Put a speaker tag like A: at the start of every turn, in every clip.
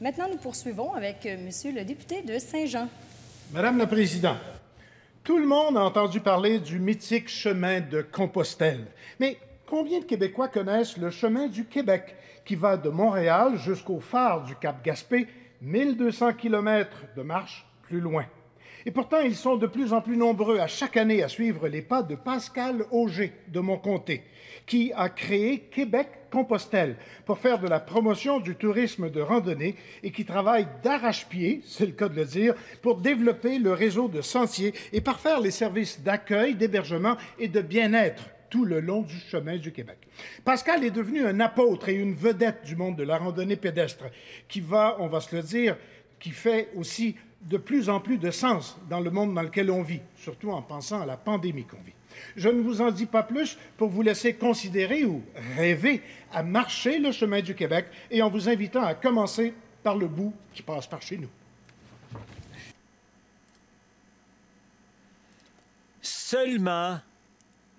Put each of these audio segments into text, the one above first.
A: Maintenant, nous poursuivons avec Monsieur le député de Saint-Jean.
B: Madame la Présidente, tout le monde a entendu parler du mythique chemin de Compostelle. Mais combien de Québécois connaissent le chemin du Québec, qui va de Montréal jusqu'au phare du Cap-Gaspé, 1200 kilomètres de marche plus loin? Et pourtant, ils sont de plus en plus nombreux à chaque année à suivre les pas de Pascal Auger de mon comté, qui a créé Québec-Compostelle pour faire de la promotion du tourisme de randonnée et qui travaille d'arrache-pied, c'est le cas de le dire, pour développer le réseau de sentiers et parfaire les services d'accueil, d'hébergement et de bien-être tout le long du chemin du Québec. Pascal est devenu un apôtre et une vedette du monde de la randonnée pédestre qui va, on va se le dire, qui fait aussi de plus en plus de sens dans le monde dans lequel on vit, surtout en pensant à la pandémie qu'on vit. Je ne vous en dis pas plus pour vous laisser considérer ou rêver à marcher le chemin du Québec et en vous invitant à commencer par le bout qui passe par chez nous.
C: Seulement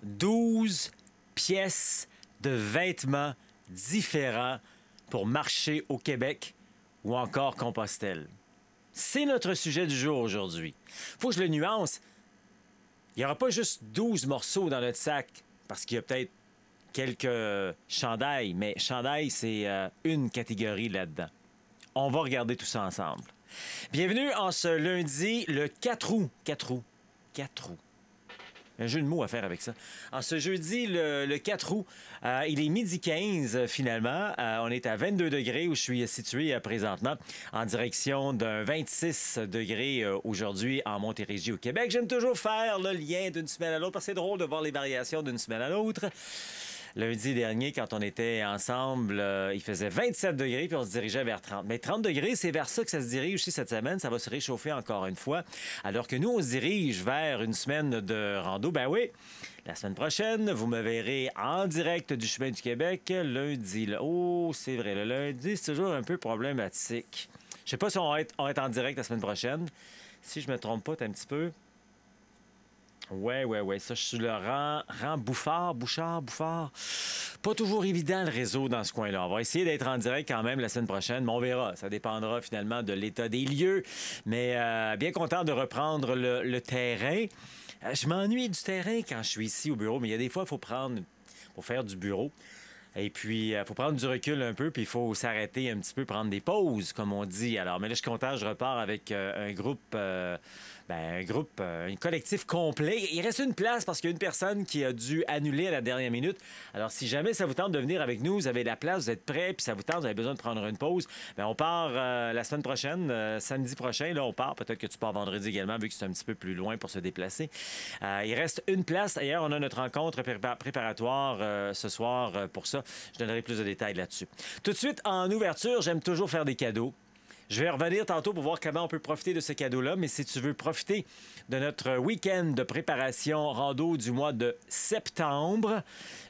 C: 12 pièces de vêtements différents pour marcher au Québec ou encore Compostelle. C'est notre sujet du jour aujourd'hui. Faut que je le nuance. Il n'y aura pas juste 12 morceaux dans notre sac, parce qu'il y a peut-être quelques chandails, mais chandail, c'est une catégorie là-dedans. On va regarder tout ça ensemble. Bienvenue en ce lundi, le 4 août. 4 août. 4 août. Un jeu de mots à faire avec ça. En ce jeudi, le 4 août, il est midi 15 finalement. On est à 22 degrés où je suis situé présentement, en direction d'un 26 degrés aujourd'hui en Montérégie au Québec. J'aime toujours faire le lien d'une semaine à l'autre parce que c'est drôle de voir les variations d'une semaine à l'autre. Lundi dernier, quand on était ensemble, il faisait 27 degrés puis on se dirigeait vers 30. Mais 30 degrés, c'est vers ça que ça se dirige aussi cette semaine. Ça va se réchauffer encore une fois. Alors que nous, on se dirige vers une semaine de rando. Ben oui, la semaine prochaine, vous me verrez en direct du chemin du Québec. Lundi, oh, c'est vrai, le lundi, c'est toujours un peu problématique. Je sais pas si on va être en direct la semaine prochaine. Si je me trompe pas, t'as un petit peu... Ouais. Ça, je suis le rang Bouchard. Pas toujours évident, le réseau dans ce coin-là. On va essayer d'être en direct quand même la semaine prochaine, mais on verra. Ça dépendra finalement de l'état des lieux. Mais bien content de reprendre le terrain. Je m'ennuie du terrain quand je suis ici au bureau, mais il y a des fois, il faut faire du bureau. Et puis, il faut prendre du recul un peu, puis il faut s'arrêter un petit peu, prendre des pauses, comme on dit. Alors, mais là, je suis content, je repars avec un collectif complet. Il reste une place parce qu'il y a une personne qui a dû annuler à la dernière minute. Alors, si jamais ça vous tente de venir avec nous, vous avez la place, vous êtes prêts, puis ça vous tente, vous avez besoin de prendre une pause, bien, on part la semaine prochaine, samedi prochain, là, on part. Peut-être que tu pars vendredi également, vu que c'est un petit peu plus loin pour se déplacer. Il reste une place. D'ailleurs, on a notre rencontre préparatoire ce soir pour ça. Je donnerai plus de détails là-dessus. Tout de suite, en ouverture, j'aime toujours faire des cadeaux. Je vais revenir tantôt pour voir comment on peut profiter de ce cadeau-là, mais si tu veux profiter de notre week-end de préparation rando du mois de septembre,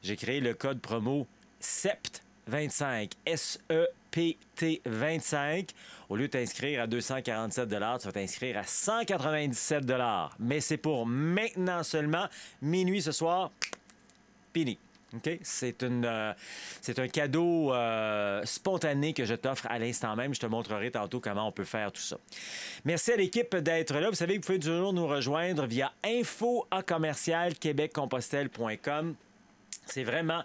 C: j'ai créé le code promo SEPT25, S-E-P-T 25. Au lieu de t'inscrire à 247 $, tu vas t'inscrire à 197 $. Mais c'est pour maintenant seulement, minuit ce soir, fini. OK? C'est un cadeau spontané que je t'offre à l'instant même. Je te montrerai tantôt comment on peut faire tout ça. Merci à l'équipe d'être là. Vous savez que vous pouvez toujours nous rejoindre via info@québeccompostelle.com. C'est vraiment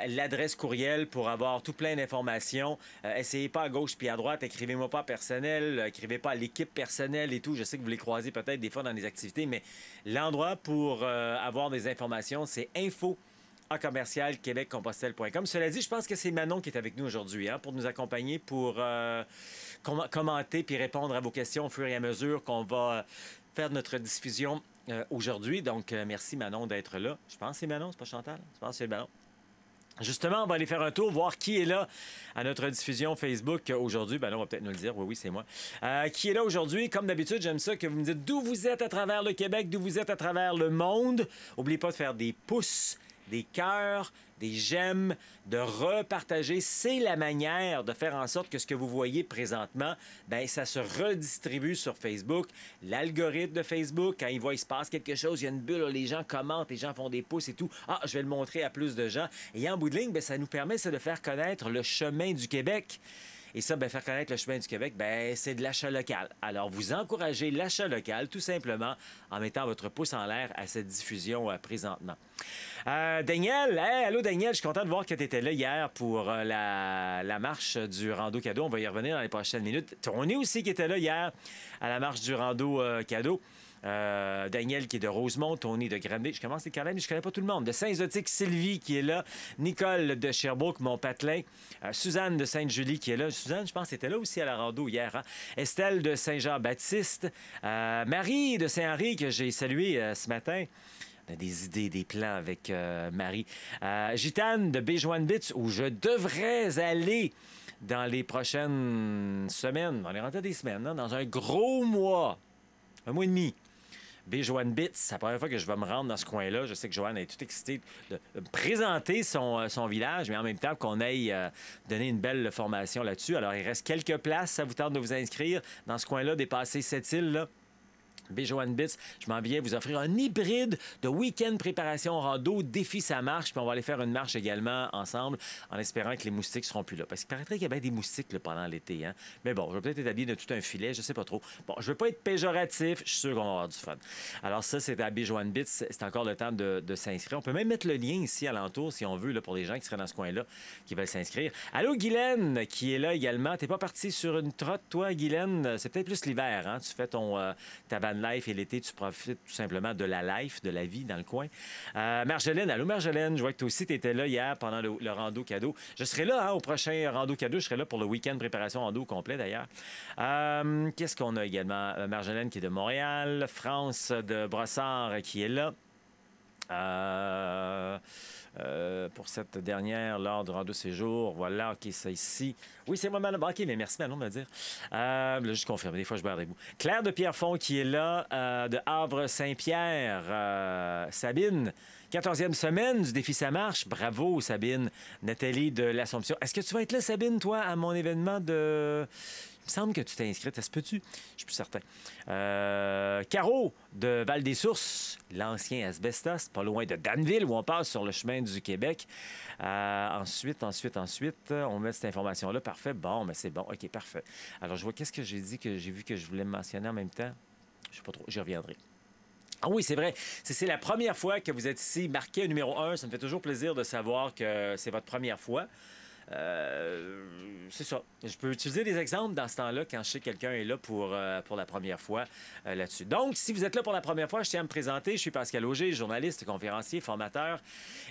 C: l'adresse courriel pour avoir tout plein d'informations. Essayez pas à gauche puis à droite. Écrivez-moi pas personnel. Écrivez pas à l'équipe personnelle et tout. Je sais que vous les croisez peut-être des fois dans des activités, mais l'endroit pour avoir des informations, c'est info@québeccompostelle.com. Cela dit, je pense que c'est Manon qui est avec nous aujourd'hui pour nous accompagner, pour commenter puis répondre à vos questions au fur et à mesure qu'on va faire notre diffusion aujourd'hui. Donc, merci Manon d'être là. Je pense que c'est Manon, c'est pas Chantal? Je pense que c'est Manon. Justement, on va aller faire un tour, voir qui est là à notre diffusion Facebook aujourd'hui. Ben là, on va peut-être nous le dire. Oui, c'est moi. Qui est là aujourd'hui? Comme d'habitude, j'aime ça que vous me dites d'où vous êtes à travers le Québec, d'où vous êtes à travers le monde. N'oubliez pas de faire des pouces, des cœurs, des j'aime, de repartager. C'est la manière de faire en sorte que ce que vous voyez présentement, bien, ça se redistribue sur Facebook. L'algorithme de Facebook, quand il voit il se passe quelque chose, il y a une bulle, là, les gens commentent, les gens font des pouces et tout. Ah, je vais le montrer à plus de gens. Et en bout de ligne, bien, ça nous permet de faire connaître le chemin du Québec. Et ça, bien, faire connaître le chemin du Québec, bien, c'est de l'achat local. Alors, vous encouragez l'achat local, tout simplement, en mettant votre pouce en l'air à cette diffusion présentement. Daniel, hey, allô Daniel, je suis content de voir que tu étais là hier pour la marche du rando cadeau. On va y revenir dans les prochaines minutes. Tony aussi qui était là hier à la marche du rando cadeau. Daniel qui est de Rosemont, Tony de Granby. Je commence les collègues, mais je connais pas tout le monde. De Saint-Zotique, Sylvie qui est là. Nicole de Sherbrooke, mon patelin. Suzanne de Sainte-Julie qui est là. Suzanne, je pense, était là aussi à la rando hier. Hein? Estelle de Saint-Jean-Baptiste. Marie de Saint-Henri que j'ai salué ce matin. On a des idées, des plans avec Marie. Gitane de Béjoine-Bits, où je devrais aller dans les prochaines semaines. On est rentré des semaines, hein? Dans un gros mois. Un mois et demi. Béjoine-Bits, c'est la première fois que je vais me rendre dans ce coin-là. Je sais que Joanne est toute excitée de me présenter son village, mais en même temps qu'on aille donner une belle formation là-dessus. Alors, il reste quelques places. Ça vous tente de vous inscrire dans ce coin-là, dépasser cette île-là. Béjoine-Bits, je m'en viens vous offrir un hybride de week-end préparation rando, défi ça marche, puis on va aller faire une marche également ensemble en espérant que les moustiques seront plus là. Parce qu'il paraîtrait qu'il y a bien des moustiques là, pendant l'été. Hein? Mais bon, je vais peut-être être habillé de tout un filet, je sais pas trop. Bon, je veux pas être péjoratif, je suis sûr qu'on va avoir du fun. Alors ça, c'est à Béjoine-Bits, c'est encore le temps de s'inscrire. On peut même mettre le lien ici alentour si on veut, là, pour les gens qui seraient dans ce coin-là, qui veulent s'inscrire. Allô, Guylaine, qui est là également. T'es pas parti sur une trotte, toi, Guylaine? C'est peut-être plus l'hiver, hein? Tu fais ta van life et l'été, tu profites tout simplement de la life, de la vie dans le coin. Marjolaine, allô Marjolaine, je vois que toi aussi, tu étais là hier pendant le rando cadeau. Je serai là, hein, au prochain rando cadeau. Je serai là pour le week-end préparation rando complet, d'ailleurs. Qu'est-ce qu'on a également? Marjolaine qui est de Montréal. France de Brossard qui est là. Pour cette dernière, lors du rando séjour. Voilà, OK, ça ici. Oui, c'est moi, madame. OK, mais merci, Manon, de me le dire. Là, je confirme. Des fois, je barre des bouts. Claire de Pierrefonds qui est là, de Havre-Saint-Pierre. Sabine, 14e semaine du défi Ça marche. Bravo, Sabine. Nathalie de l'Assomption. Est-ce que tu vas être là, Sabine, toi, à mon événement de... Il me semble que tu t'es inscrite. Est-ce que tu? Je suis plus certain. Caro de Val-des-Sources, l'ancien Asbestos, pas loin de Danville, où on passe sur le chemin du Québec. Ensuite, on met cette information-là. Parfait. Bon, mais c'est bon. OK, parfait. Alors, je vois qu'est-ce que j'ai dit que j'ai vu que je voulais mentionner en même temps. Je sais pas trop. J'y reviendrai. Ah oui, c'est vrai. C'est la première fois que vous êtes ici, marqué numéro 1. Ça me fait toujours plaisir de savoir que c'est votre première fois. C'est ça. Je peux utiliser des exemples dans ce temps-là quand je sais que quelqu'un est là pour la première fois là-dessus. Donc, si vous êtes là pour la première fois, je tiens à me présenter. Je suis Pascal Auger, journaliste, conférencier, formateur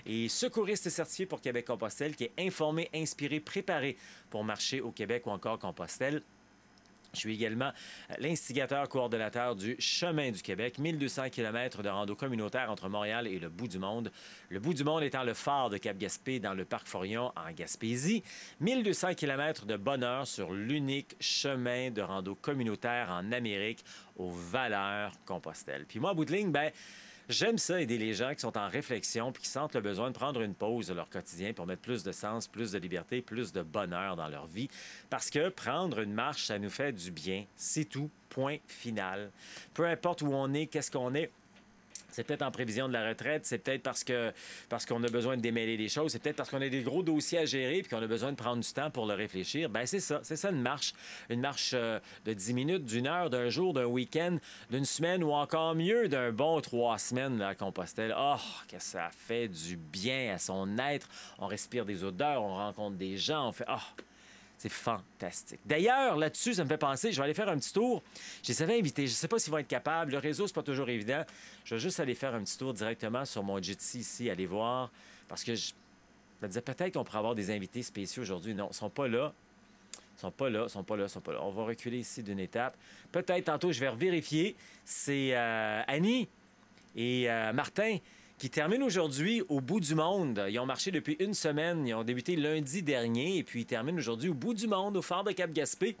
C: et secouriste certifié pour Québec-Compostelle qui est informé, inspiré, préparé pour marcher au Québec ou encore Compostelle. Je suis également l'instigateur coordonnateur du Chemin du Québec, 1200 km de rando communautaire entre Montréal et le bout du monde. Le bout du monde étant le phare de Cap-Gaspé dans le parc Forillon en Gaspésie. 1200 km de bonheur sur l'unique chemin de rando communautaire en Amérique aux valeurs Compostelle. Puis moi, à bout de ligne, j'aime ça, aider les gens qui sont en réflexion puis qui sentent le besoin de prendre une pause de leur quotidien pour mettre plus de sens, plus de liberté, plus de bonheur dans leur vie. Parce que prendre une marche, ça nous fait du bien. C'est tout. Point final. Peu importe où on est, qu'est-ce qu'on est. C'est peut-être en prévision de la retraite, c'est peut-être parce qu'on a besoin de démêler les choses, c'est peut-être parce qu'on a des gros dossiers à gérer puis qu'on a besoin de prendre du temps pour le réfléchir. C'est ça une marche. Une marche de 10 minutes, d'une heure, d'un jour, d'un week-end, d'une semaine ou encore mieux, d'un bon 3 semaines là, à Compostelle. Oh, que ça fait du bien à son être. On respire des odeurs, on rencontre des gens, on fait... C'est fantastique. D'ailleurs, là-dessus, ça me fait penser, je vais aller faire un petit tour. Je les avais invités. Je ne sais pas s'ils vont être capables. Le réseau, c'est pas toujours évident. Je vais juste aller faire un petit tour directement sur mon Jitsi ici, aller voir. Parce que je me disais peut-être qu'on pourrait avoir des invités spéciaux aujourd'hui. Non, ils ne sont pas là. Ils sont pas là. On va reculer ici d'une étape. Peut-être tantôt, je vais revérifier. C'est Annie et Martin qui terminent aujourd'hui au bout du monde. Ils ont marché depuis une semaine. Ils ont débuté lundi dernier et puis ils terminent aujourd'hui au bout du monde, au phare de Cap-Gaspé.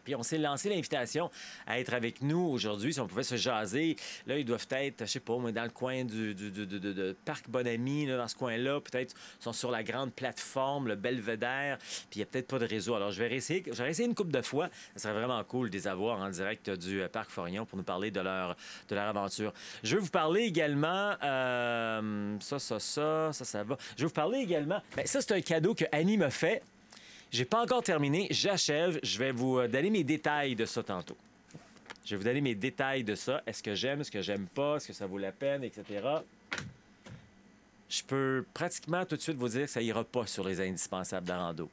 C: Puis on s'est lancé l'invitation à être avec nous aujourd'hui, si on pouvait se jaser. Là, ils doivent être, je sais pas, dans le coin de Parc Bonami, là, dans ce coin-là. Peut-être ils sont sur la grande plateforme, le Belvédère, puis il n'y a peut-être pas de réseau. Alors, j'aurais essayé une couple de fois. Ce serait vraiment cool de les avoir en direct du Parc Forillon pour nous parler de leur aventure. Je veux vous parler également... ça va. Je veux vous parler également... ça, c'est un cadeau que Annie m'a fait. J'ai pas encore terminé. J'achève. Je vais vous donner mes détails de ça tantôt. Je vais vous donner mes détails de ça. Est-ce que j'aime, est-ce que j'aime pas, est-ce que ça vaut la peine, etc. Je peux pratiquement tout de suite vous dire que ça ira pas sur les indispensables de rando.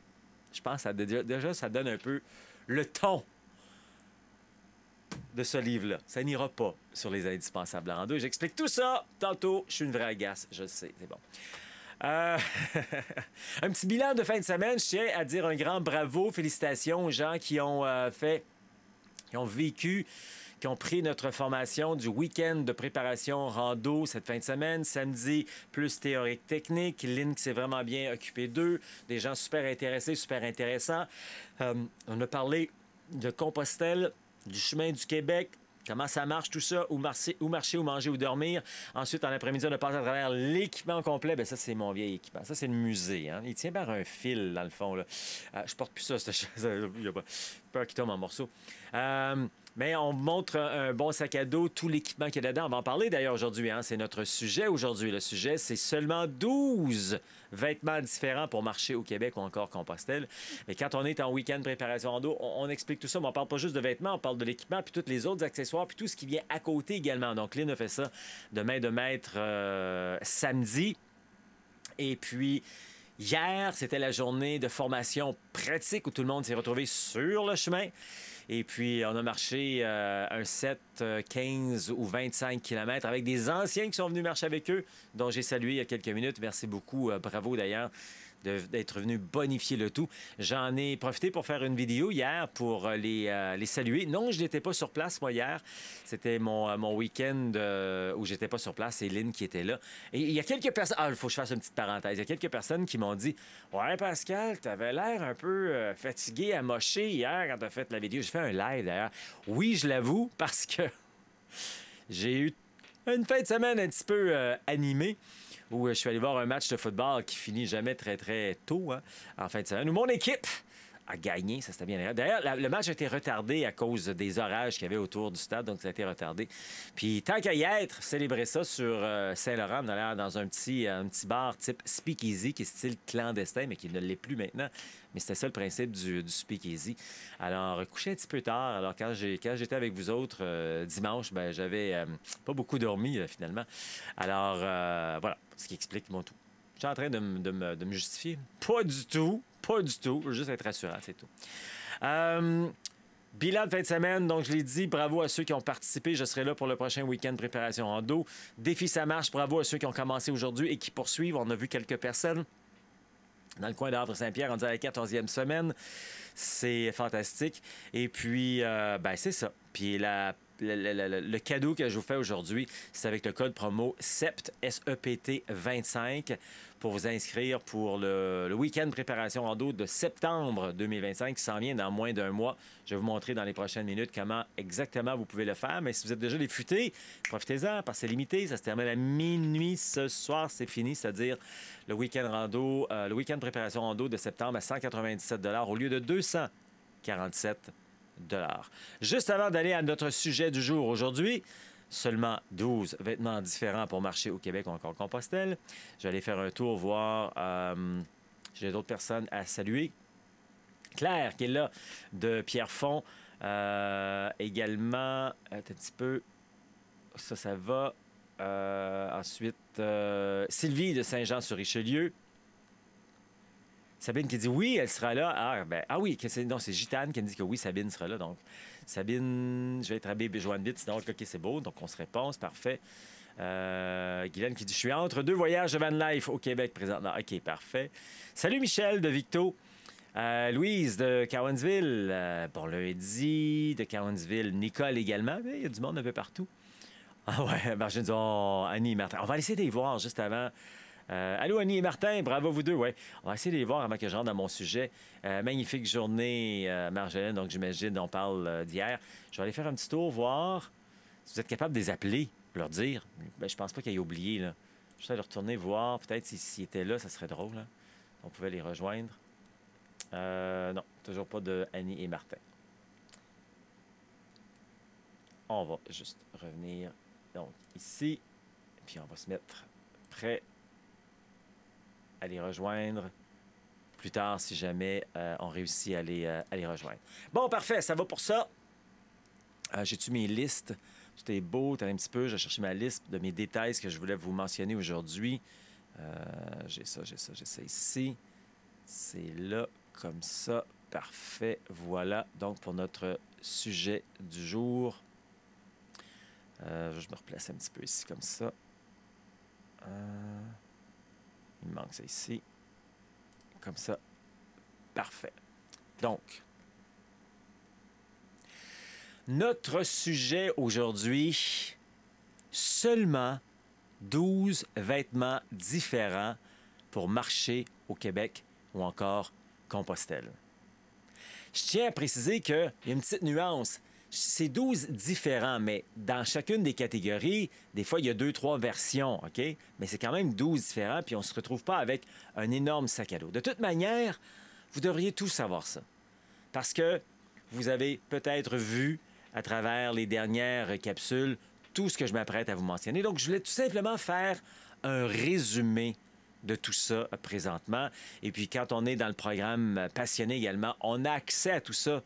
C: Je pense que déjà, ça donne un peu le ton de ce livre-là. Ça n'ira pas sur les indispensables de rando. J'explique tout ça tantôt. Je suis une vraie agace, je le sais, c'est bon. Un petit bilan de fin de semaine. Je tiens à dire un grand bravo, félicitations aux gens qui ont qui ont vécu, qui ont pris notre formation du week-end de préparation rando cette fin de semaine. Samedi, plus théorique technique. Lynn qui s'est vraiment bien occupée d'eux. Des gens super intéressés, super intéressants. On a parlé de Compostelle, du chemin du Québec, comment ça marche, tout ça, où marcher, où manger, où dormir. Ensuite, en après-midi, on a passé à travers l'équipement complet. Bien, ça, c'est mon vieil équipement. Ça, c'est le musée. Hein? Il tient par un fil, dans le fond. Là. Je porte plus ça, cette chaise. Il y a pas peur qu'il tombe en morceaux. Mais on montre un bon sac à dos, tout l'équipement qu'il y a dedans. On va en parler d'ailleurs aujourd'hui. Hein? C'est notre sujet aujourd'hui. Le sujet, c'est seulement 12 vêtements différents pour marcher au Québec ou encore Compostelle. Mais quand on est en week-end préparation rando, on explique tout ça. Mais on parle pas juste de vêtements, on parle de l'équipement, puis tous les autres accessoires, puis tout ce qui vient à côté également. Donc, Lynn a fait ça de main de maître samedi. Et puis, hier, c'était la journée de formation pratique où tout le monde s'est retrouvé sur le chemin. Et puis, on a marché un 7, 15 ou 25 km avec des anciens qui sont venus marcher avec eux, dont j'ai salué il y a quelques minutes. Merci beaucoup. Bravo d'ailleurs d'être venu bonifier le tout. J'en ai profité pour faire une vidéo hier pour les saluer. Non, je n'étais pas sur place, moi, hier. C'était mon week-end où j'étais pas sur place. C'est Lynn qui était là. Et il y a quelques personnes... Ah, il faut que je fasse une petite parenthèse. Il y a quelques personnes qui m'ont dit « Ouais, Pascal, t'avais l'air un peu fatigué, amoché hier quand t'as fait la vidéo. » J'ai fait un live, d'ailleurs. Oui, je l'avoue, parce que j'ai eu une fin de semaine un petit peu animée, où je suis allé voir un match de football qui finit jamais très, très tôt, hein, en fin de semaine, où mon équipe a gagné. Ça, c'était bien. D'ailleurs, le match a été retardé à cause des orages qu'il y avait autour du stade, donc ça a été retardé. Puis, tant qu'à y être, célébrer ça sur Saint-Laurent, dans un petit bar type speakeasy, qui est style clandestin, mais qui ne l'est plus maintenant. Mais c'était ça le principe du speakeasy. Alors, couché un petit peu tard. Alors, quand j'étais avec vous autres dimanche, ben, j'avais pas beaucoup dormi, finalement. Alors, voilà, ce qui explique mon tout. Je suis en train de me justifier. Pas du tout. Pas du tout. Je veux juste être rassurant, c'est tout. Bilan de fin de semaine. Donc, je l'ai dit, bravo à ceux qui ont participé. Je serai là pour le prochain week-end de préparation en dos. Défi, ça marche. Bravo à ceux qui ont commencé aujourd'hui et qui poursuivent. On a vu quelques personnes dans le coin d'Havre-Saint-Pierre. On dit à la 14e semaine. C'est fantastique. Et puis, ben, c'est ça. Puis, le cadeau que je vous fais aujourd'hui, c'est avec le code promo SEPT, S-E-P-T 25, pour vous inscrire pour le week-end préparation en dos de septembre 2025 qui s'en vient dans moins d'un mois. Je vais vous montrer dans les prochaines minutes comment exactement vous pouvez le faire. Mais si vous êtes déjà des futés, profitez-en parce que c'est limité. Ça se termine à minuit ce soir. C'est fini, c'est-à-dire le week-end rando, le week-end préparation en dos de septembre à 197 $ au lieu de 247 $. Juste avant d'aller à notre sujet du jour aujourd'hui, seulement 12 vêtements différents pour marcher au Québec ou encore Compostelle. Je vais aller faire un tour, voir. J'ai d'autres personnes à saluer. Claire, qui est là, de Pierrefonds. Également, un petit peu, ça va. Ensuite, Sylvie de Saint-Jean-sur-Richelieu. Sabine qui dit oui, elle sera là. Oui, non, c'est Gitane qui me dit que oui, Sabine sera là. Donc, Sabine, je vais être habillé Joanne vite, sinon, OK, c'est beau. Donc, on se répond, c'est parfait. Guylaine qui dit je suis entre deux voyages de van life au Québec présentement. OK, parfait. Salut Michel de Victo. Louise de Cowansville. Bon lundi de Cowansville. Nicole également. Il y a du monde un peu partout. Ah ouais, Marjane dit Annie et Martin. On va essayer de les voir juste avant. Allô, Annie et Martin, bravo vous deux, ouais. On va essayer de les voir avant que je rentre dans mon sujet. Magnifique journée, Marjolaine, donc j'imagine, on parle d'hier. Je vais aller faire un petit tour, voir si vous êtes capable de les appeler, leur dire. Ben, je pense pas qu'ils aient oublié, là. Je vais aller retourner voir, peut-être s'ils étaient là, ça serait drôle, là. On pouvait les rejoindre. Non, toujours pas de Annie et Martin. On va juste revenir, donc, ici. Puis on va se mettre prêt à les rejoindre plus tard si jamais on réussit à les rejoindre. Bon, parfait, ça va pour ça. J'ai-tu mes listes? Tout est beau, t'as un petit peu. J'ai cherché ma liste de mes détails, ce que je voulais vous mentionner aujourd'hui. J'ai ça ici. C'est là, comme ça. Parfait, voilà. Donc, pour notre sujet du jour, je me replace un petit peu ici, comme ça. Il me manque ça ici. Comme ça. Parfait. Donc, notre sujet aujourd'hui, seulement 12 vêtements différents pour marcher au Québec ou encore Compostelle. Je tiens à préciser qu'il y a une petite nuance. C'est 12 différents, mais dans chacune des catégories, des fois, il y a 2-3 versions, OK? Mais c'est quand même 12 différents, puis on ne se retrouve pas avec un énorme sac à dos. De toute manière, vous devriez tous savoir ça. Parce que vous avez peut-être vu à travers les dernières capsules tout ce que je m'apprête à vous mentionner. Donc, je voulais tout simplement faire un résumé de tout ça présentement. Et puis, quand on est dans le programme Passionné également, on a accès à tout ça,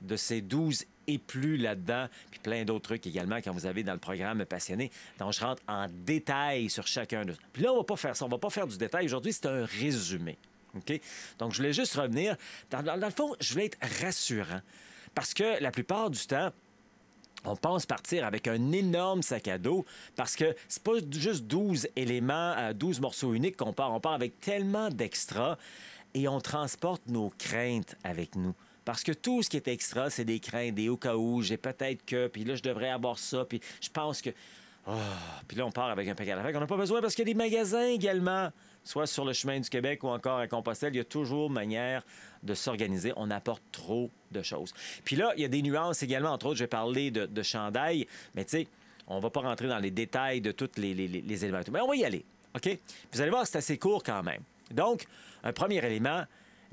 C: de ces 12 et plus là-dedans, puis plein d'autres trucs également quand vous avez dans le programme Passionné. Donc, je rentre en détail sur chacun d'eux. Puis là, on va pas faire ça, on va pas faire du détail. Aujourd'hui, c'est un résumé. OK? Donc, je voulais juste revenir. Dans le fond, je voulais être rassurant. Parce que la plupart du temps, on pense partir avec un énorme sac à dos parce que c'est pas juste 12 éléments, 12 morceaux uniques qu'on part. On part avec tellement d'extras et on transporte nos craintes avec nous. Parce que tout ce qui est extra, c'est des craintes, des au cas où, j'ai peut-être que, puis là, je devrais avoir ça, puis je pense que... Oh, puis là, on part avec un paquet d'affaires qu'on n'a pas besoin parce qu'il y a des magasins également, soit sur le chemin du Québec ou encore à Compostelle. Il y a toujours manière de s'organiser. On apporte trop de choses. Puis là, il y a des nuances également. Entre autres, je vais parler de chandail, mais tu sais, on ne va pas rentrer dans les détails de tous les éléments. Mais on va y aller, OK? Vous allez voir, c'est assez court quand même. Donc, un premier élément,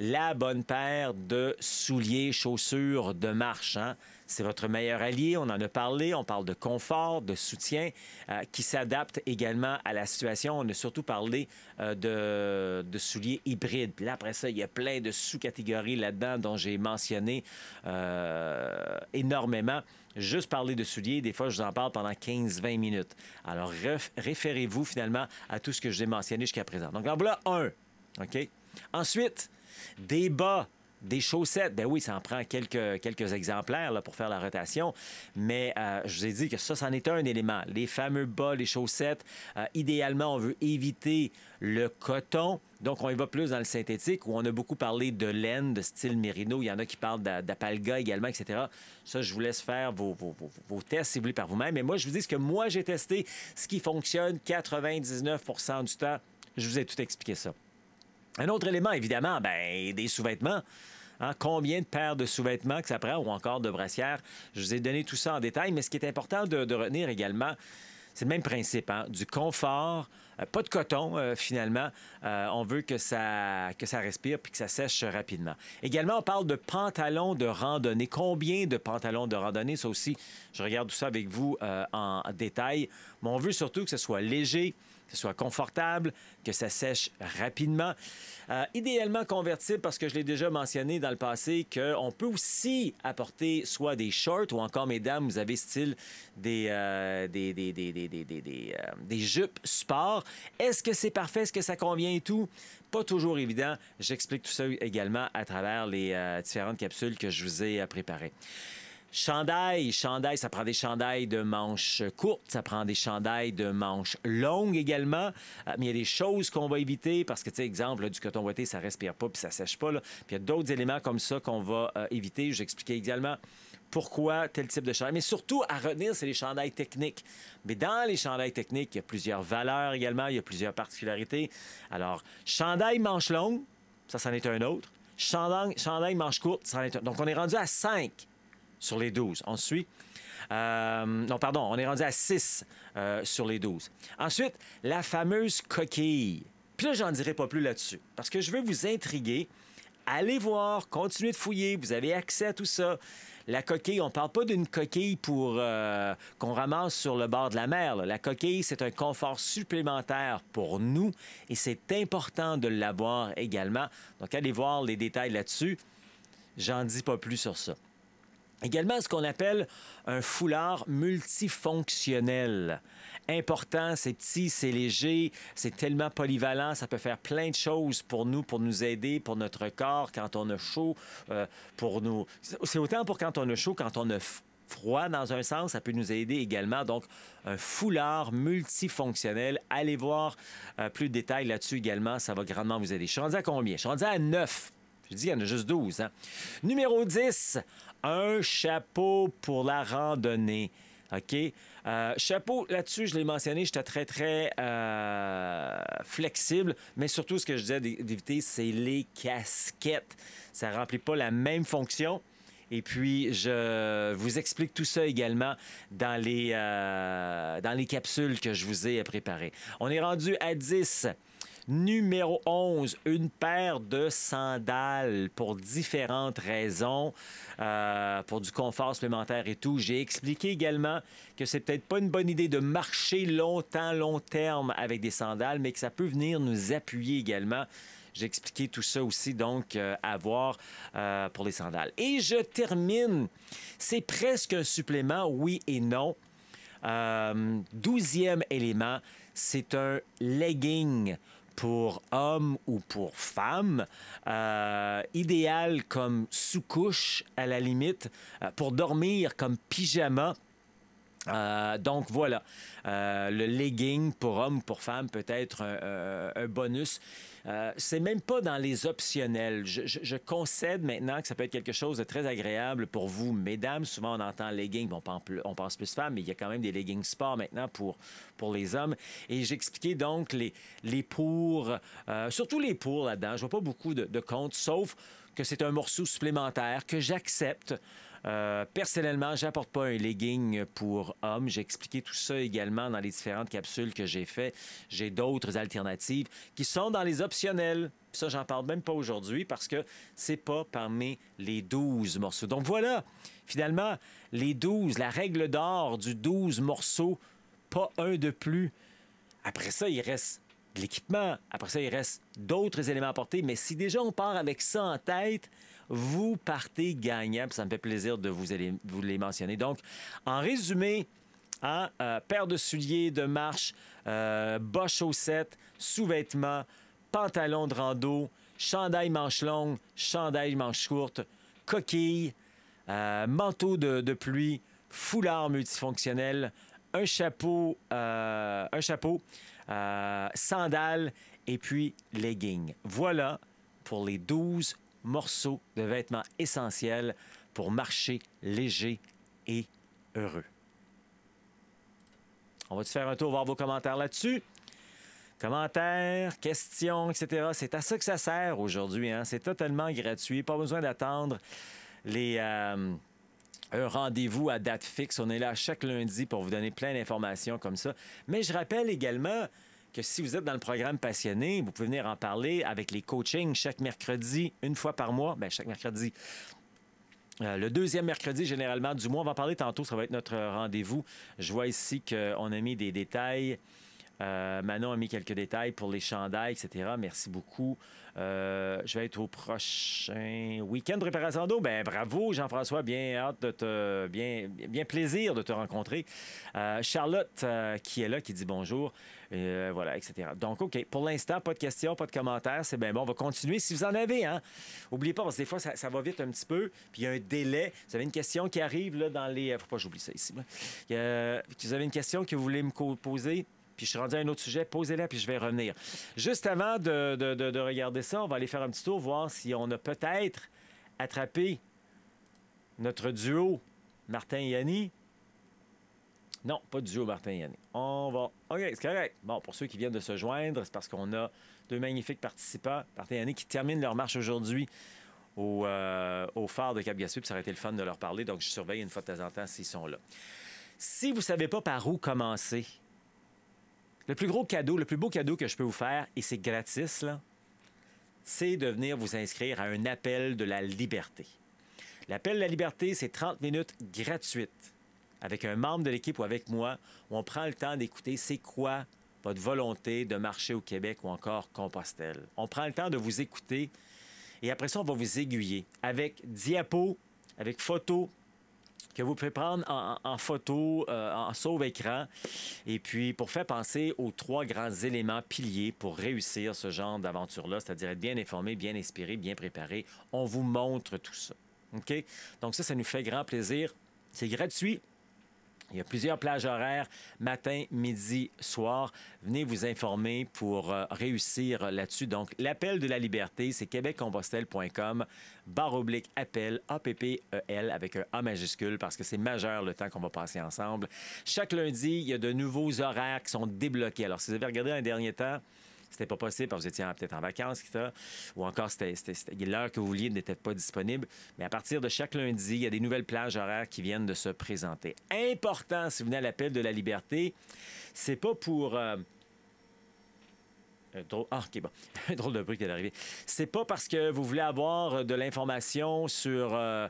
C: la bonne paire de souliers, chaussures de marche. Hein? C'est votre meilleur allié, on en a parlé. On parle de confort, de soutien, qui s'adapte également à la situation. On a surtout parlé de souliers hybrides. Puis là, après ça, il y a plein de sous-catégories là-dedans dont j'ai mentionné énormément. Juste parler de souliers, des fois, je vous en parle pendant 15-20 minutes. Alors, référez-vous finalement à tout ce que je vous ai mentionné jusqu'à présent. Donc, en voilà un. OK? Ensuite, des bas, des chaussettes. Ben oui, ça en prend quelques exemplaires là, pour faire la rotation. Mais je vous ai dit que ça, c'en est un élément. Les fameux bas, les chaussettes. Idéalement, on veut éviter le coton. Donc, on y va plus dans le synthétique où on a beaucoup parlé de laine, de style mérino. Il y en a qui parlent d'apalga également, etc. Ça, je vous laisse faire vos tests, si vous voulez, par vous-même. Mais moi, je vous dis ce que moi, j'ai testé, ce qui fonctionne 99 % du temps. Je vous ai tout expliqué ça. Un autre élément, évidemment, ben, des sous-vêtements. Hein? Combien de paires de sous-vêtements que ça prend ou encore de brassières? Je vous ai donné tout ça en détail, mais ce qui est important de retenir également, c'est le même principe, hein? Du confort, pas de coton, finalement. On veut que ça respire puis que ça sèche rapidement. Également, on parle de pantalons de randonnée. Combien de pantalons de randonnée? Ça aussi, je regarde tout ça avec vous en détail. Mais on veut surtout que ce soit léger, que ce soit confortable, que ça sèche rapidement. Idéalement convertible, parce que je l'ai déjà mentionné dans le passé, qu'on peut aussi apporter soit des shorts ou encore, mesdames, vous avez style des jupes sport. Est-ce que c'est parfait? Est-ce que ça convient et tout? Pas toujours évident. J'explique tout ça également à travers les différentes capsules que je vous ai préparées. Chandail, ça prend des chandails de manches courtes, ça prend des chandails de manches longues également. Mais il y a des choses qu'on va éviter parce que, tu sais, exemple, là, du coton ouaté, ça respire pas puis ça sèche pas. Là. Puis il y a d'autres éléments comme ça qu'on va éviter. J'expliquais également pourquoi tel type de chandail. Mais surtout, à retenir, c'est les chandails techniques. Mais dans les chandails techniques, il y a plusieurs valeurs également, il y a plusieurs particularités. Alors, chandail manches longues, ça, c'en est un autre. Chandail manches courtes, ça en est un. Donc, on est rendu à 5. Sur les 12. On suit. Non, pardon, on est rendu à 6 sur les 12. Ensuite, la fameuse coquille. Puis là, j'en dirai pas plus là-dessus. Parce que je veux vous intriguer allez voir, continuez de fouiller, vous avez accès à tout ça. La coquille, on ne parle pas d'une coquille pour qu'on ramasse sur le bord de la mer, là. La coquille, c'est un confort supplémentaire pour nous et c'est important de l'avoir également. Donc, allez voir les détails là-dessus. J'en dis pas plus sur ça. Également, ce qu'on appelle un foulard multifonctionnel. Important, c'est petit, c'est léger, c'est tellement polyvalent, ça peut faire plein de choses pour nous aider, pour notre corps, quand on a chaud, pour nous... C'est autant pour quand on a chaud, quand on a froid dans un sens, ça peut nous aider également. Donc, un foulard multifonctionnel. Allez voir plus de détails là-dessus également, ça va grandement vous aider. Je suis rendu à combien? Je suis rendu à 9. Je dis, il y en a juste 12. Hein? Numéro 10, un chapeau pour la randonnée. OK? Chapeau, là-dessus, je l'ai mentionné, j'étais très, très flexible, mais surtout, ce que je disais d'éviter, c'est les casquettes. Ça ne remplit pas la même fonction. Et puis, je vous explique tout ça également dans les capsules que je vous ai préparées. On est rendu à 10. Numéro 11, une paire de sandales pour différentes raisons, pour du confort supplémentaire et tout. J'ai expliqué également que c'est peut-être pas une bonne idée de marcher long terme avec des sandales, mais que ça peut venir nous appuyer également. J'ai expliqué tout ça aussi, donc, à voir pour les sandales. Et je termine. C'est presque un supplément, oui et non. 12e élément, c'est un legging pour hommes ou pour femmes, idéal comme sous-couche à la limite, pour dormir comme pyjama. Donc voilà, le legging pour hommes ou pour femmes peut être un bonus. C'est même pas dans les optionnels. Je concède maintenant que ça peut être quelque chose de très agréable pour vous, mesdames. Souvent, on entend legging, on pense plus femmes, mais il y a quand même des leggings sport maintenant pour les hommes. Et j'expliquais donc les pour, surtout les pour là-dedans. Je vois pas beaucoup de comptes, sauf que c'est un morceau supplémentaire que j'accepte. Personnellement, j'apporte pas un legging pour hommes. J'ai expliqué tout ça également dans les différentes capsules que j'ai fait. J'ai d'autres alternatives qui sont dans les optionnels. Ça, j'en parle même pas aujourd'hui parce que c'est pas parmi les 12 morceaux. Donc voilà, finalement, les 12, la règle d'or du 12 morceaux, pas un de plus. Après ça, il reste de l'équipement. Après ça, il reste d'autres éléments à porter. Mais si déjà on part avec ça en tête, vous partez gagnant. Puis ça me fait plaisir de vous les mentionner. Donc, en résumé, paire de souliers de marche, bas chaussettes, sous-vêtements, pantalon de rando, chandail manche longue, chandail manche courte, coquille, manteau de pluie, foulard multifonctionnel, un chapeau, sandales et puis leggings. Voilà pour les 12 morceaux de vêtements essentiels pour marcher léger et heureux. On va-tu faire un tour, voir vos commentaires là-dessus? Commentaires, questions, etc. C'est à ça que ça sert aujourd'hui, hein? C'est totalement gratuit. Pas besoin d'attendre un rendez-vous à date fixe. On est là chaque lundi pour vous donner plein d'informations comme ça. Mais je rappelle également que si vous êtes dans le programme Passionné, vous pouvez venir en parler avec les coachings chaque mercredi, une fois par mois. Bien, chaque mercredi. Le deuxième mercredi, généralement, du mois. On va en parler tantôt, ça va être notre rendez-vous. Je vois ici qu'on a mis des détails. Manon a mis quelques détails pour les chandails, etc. Merci beaucoup. Je vais être au prochain week-end de préparation d'eau. Ben bravo, Jean-François. Bien hâte bien plaisir de te rencontrer. Charlotte, qui est là, qui dit bonjour. Voilà, etc. Donc, OK. Pour l'instant, pas de questions, pas de commentaires. C'est bien bon. On va continuer. Si vous en avez, hein, n'oubliez pas, parce que des fois, ça va vite un petit peu. Puis il y a un délai. Vous avez une question qui arrive là, dans les... Faut pas que j'oublie ça ici. Vous avez une question que vous voulez me poser? Puis je suis rendu à un autre sujet, posez-la, puis je vais revenir. Juste avant de regarder ça, on va aller faire un petit tour, voir si on a peut-être attrapé notre duo Martin et Yanni. Non, pas duo Martin et Yanni. On va... OK, c'est correct. Bon, pour ceux qui viennent de se joindre, c'est parce qu'on a deux magnifiques participants, Martin et Yanni, qui terminent leur marche aujourd'hui au phare de Cap-Gaspé, puis ça aurait été le fun de leur parler, donc je surveille une fois de temps en temps s'ils sont là. Si vous ne savez pas par où commencer, le plus gros cadeau, le plus beau cadeau que je peux vous faire, et c'est gratis, là, c'est de venir vous inscrire à un appel de la liberté. L'appel de la liberté, c'est 30 minutes gratuites avec un membre de l'équipe ou avec moi, où on prend le temps d'écouter c'est quoi votre volonté de marcher au Québec ou encore Compostelle. On prend le temps de vous écouter et après ça, on va vous aiguiller avec diapos, avec photos que vous pouvez prendre en photo, en sauve-écran. Et puis, pour faire penser aux 3 grands éléments piliers pour réussir ce genre d'aventure-là, c'est-à-dire être bien informé, bien inspiré, bien préparé, on vous montre tout ça. OK? Donc ça nous fait grand plaisir. C'est gratuit. Il y a plusieurs plages horaires, matin, midi, soir. Venez vous informer pour réussir là-dessus. Donc, l'appel de la liberté, c'est québeccompostelle.com/appel, A-P-P-E-L, avec un A majuscule, parce que c'est majeur le temps qu'on va passer ensemble. Chaque lundi, il y a de nouveaux horaires qui sont débloqués. Alors, si vous avez regardé dans les derniers temps, c'était pas possible parce que vous étiez peut-être en vacances, ou encore l'heure que vous vouliez n'était pas disponible. Mais à partir de chaque lundi, il y a des nouvelles plages horaires qui viennent de se présenter. Important, si vous venez à l'appel de la liberté, c'est pas pour... OK, bon. Un drôle de bruit qui est arrivé. C'est pas parce que vous voulez avoir de l'information sur un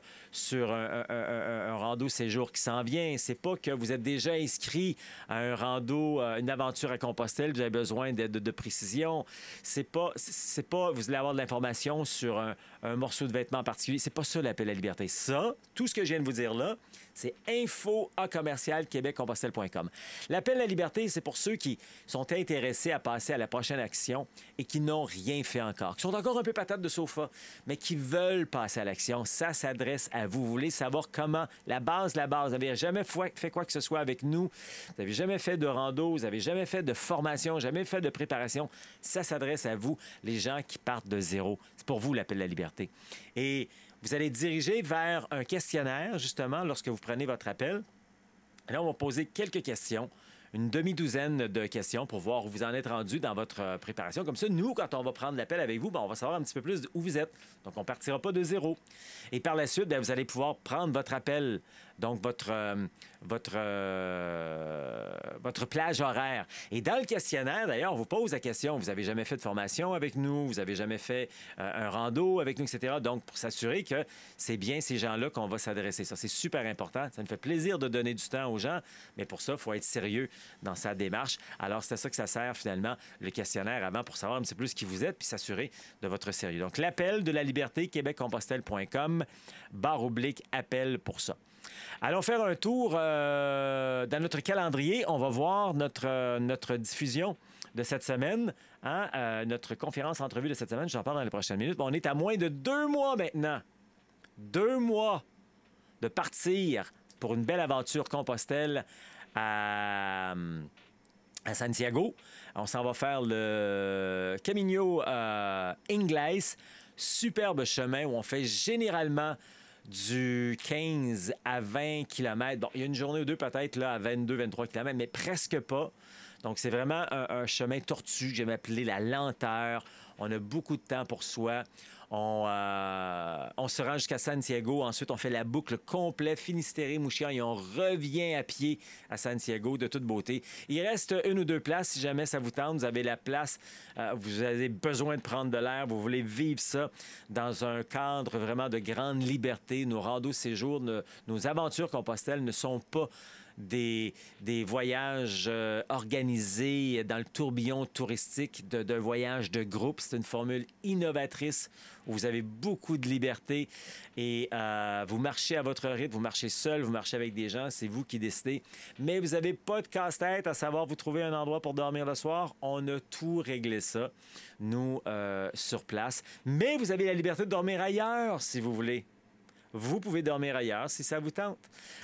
C: rando séjour qui s'en vient. C'est pas que vous êtes déjà inscrit à un rando, une aventure à Compostelle, vous avez besoin de précision. C'est pas vous allez avoir de l'information sur un morceau de vêtement particulier. C'est pas ça l'appel à la liberté. Ça, tout ce que je viens de vous dire là, c'est info@québeccompostelle.com. L'appel à la liberté, c'est pour ceux qui sont intéressés à passer à la prochaine action et qui n'ont rien fait encore, qui sont encore un peu patates de sofa, mais qui veulent passer à l'action. Ça s'adresse à vous. Vous voulez savoir comment, la base, vous n'avez jamais fait quoi que ce soit avec nous, vous n'avez jamais fait de rando, vous n'avez jamais fait de formation, jamais fait de préparation. Ça s'adresse à vous, les gens qui partent de zéro. C'est pour vous l'appel à la liberté. Et vous allez diriger vers un questionnaire, justement, lorsque vous prenez votre appel. Et là, on va poser quelques questions, une demi-douzaine de questions pour voir où vous en êtes rendu dans votre préparation. Comme ça, nous, quand on va prendre l'appel avec vous, on va savoir un petit peu plus où vous êtes. Donc, on ne partira pas de zéro. Et par la suite, vous allez pouvoir prendre votre appel, donc votre plage horaire. Et dans le questionnaire, d'ailleurs, on vous pose la question, vous n'avez jamais fait de formation avec nous, vous n'avez jamais fait un rando avec nous, etc. Donc, pour s'assurer que c'est bien ces gens-là qu'on va s'adresser. Ça, c'est super important. Ça nous fait plaisir de donner du temps aux gens, mais pour ça, il faut être sérieux dans sa démarche. Alors, c'est à ça que ça sert, finalement, le questionnaire avant, pour savoir un petit peu plus qui vous êtes, puis s'assurer de votre sérieux. Donc, l'appel de la liberté, québeccompostelle.com/appel pour ça. Allons faire un tour dans notre calendrier. On va voir notre diffusion de cette semaine, notre conférence entrevue de cette semaine. J'en parle dans les prochaines minutes. On est à moins de 2 mois maintenant. 2 mois de partir pour une belle aventure Compostelle à Santiago. On s'en va faire le Camino Inglés. Superbe chemin où on fait généralement du 15 à 20 km. Bon, il y a une journée ou deux peut-être là, à 22, 23 km, mais presque pas. Donc, c'est vraiment un chemin tortu que j'aime appeler la lenteur. On a beaucoup de temps pour soi. On se rend jusqu'à Santiago. Ensuite, on fait la boucle complète Finistère-Mouchian et on revient à pied à Santiago de toute beauté. Il reste 1 ou 2 places si jamais ça vous tente. Vous avez la place. Vous avez besoin de prendre de l'air. Vous voulez vivre ça dans un cadre vraiment de grande liberté. Nos randos séjours, nos aventures Compostelle ne sont pas des voyages organisés dans le tourbillon touristique de voyages de groupe. C'est une formule innovatrice où vous avez beaucoup de liberté et vous marchez à votre rythme, vous marchez seul, vous marchez avec des gens, c'est vous qui décidez. Mais vous n'avez pas de casse-tête à savoir vous trouver un endroit pour dormir le soir. On a tout réglé ça, nous, sur place. Mais vous avez la liberté de dormir ailleurs, si vous voulez. Vous pouvez dormir ailleurs si ça vous tente.